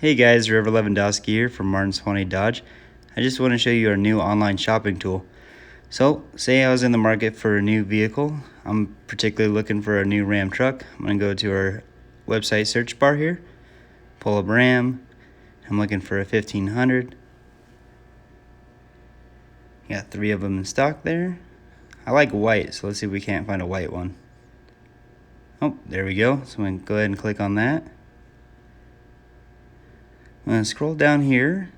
Hey guys, River Lewandowski here from Martin Swanee Dodge. I just want to show you our new online shopping tool. So, say I was in the market for a new vehicle. I'm particularly looking for a new Ram truck. I'm going to go to our website search bar here, pull up Ram. I'm looking for a 1500. Got 3 of them in stock there. I like white, so let's see if we can't find a white one. Oh, there we go. So I'm going to go ahead and click on that. I'm going to scroll down here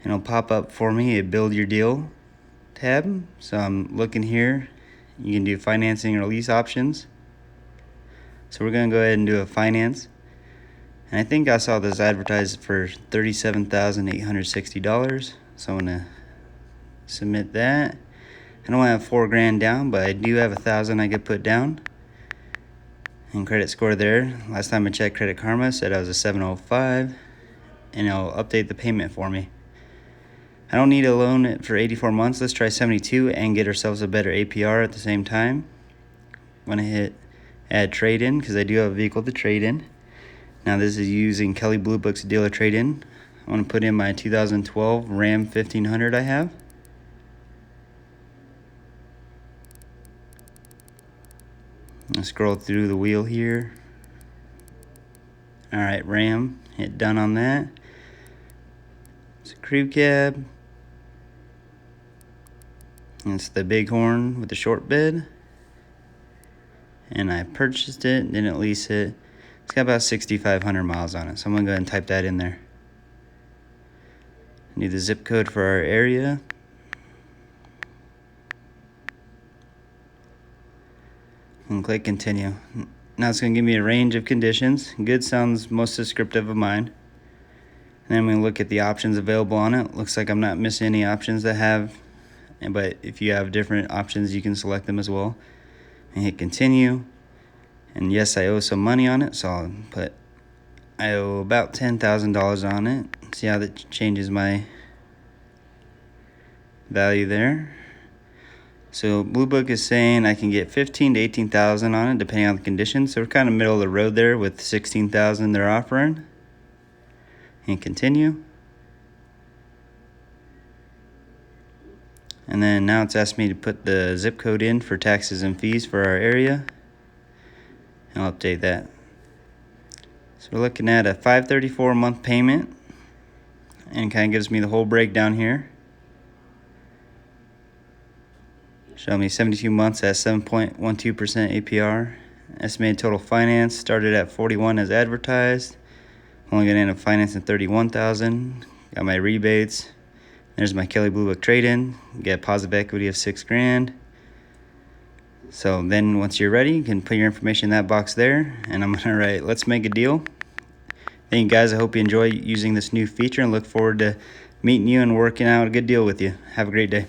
and it'll pop up for me a build your deal tab. So I'm looking here. You can do financing or lease options. So we're going to go ahead and do a finance. And I think I saw this advertised for $37,860. So I'm going to submit that. I don't have $4,000 down, but I do have $1,000 I could put down. And credit score there. Last time I checked Credit Karma said I was a 705. And it'll update the payment for me. I don't need a loan for 84 months. Let's try 72 and get ourselves a better APR at the same time. I'm going to hit add trade-in because I do have a vehicle to trade in. Now this is using Kelley Blue Book's dealer trade-in. I want to put in my 2012 Ram 1500 I have. I'll scroll through the wheel here. Alright, Ram. Hit done on that. It's a crew cab. It's the Bighorn with the short bed. And I purchased it, didn't lease it. It's got about 6,500 miles on it, so I'm going to go ahead and type that in there. I need the zip code for our area. And click continue. Now it's going to give me a range of conditions. Good sounds most descriptive of mine. And then I'm going to look at the options available on it. Looks like I'm not missing any options that have, but if you have different options, you can select them as well. And hit continue. And yes, I owe some money on it, so I'll put I owe about $10,000 on it. See how that changes my value there. So Blue Book is saying I can get 15 to 18,000 on it depending on the conditions. So we're kind of middle of the road there with 16,000 they're offering. And continue. And then now it's asked me to put the zip code in for taxes and fees for our area. And I'll update that. So we're looking at a $534 a month payment. And kind of gives me the whole breakdown here. Show me 72 months at 7.12% APR. Estimated total finance started at 41 as advertised. Only gonna end up financing 31,000. Got my rebates. There's my Kelley Blue Book trade-in. Get positive equity of $6,000. So then once you're ready, you can put your information in that box there. And I'm gonna write, let's make a deal. Thank you guys. I hope you enjoy using this new feature and look forward to meeting you and working out a good deal with you. Have a great day.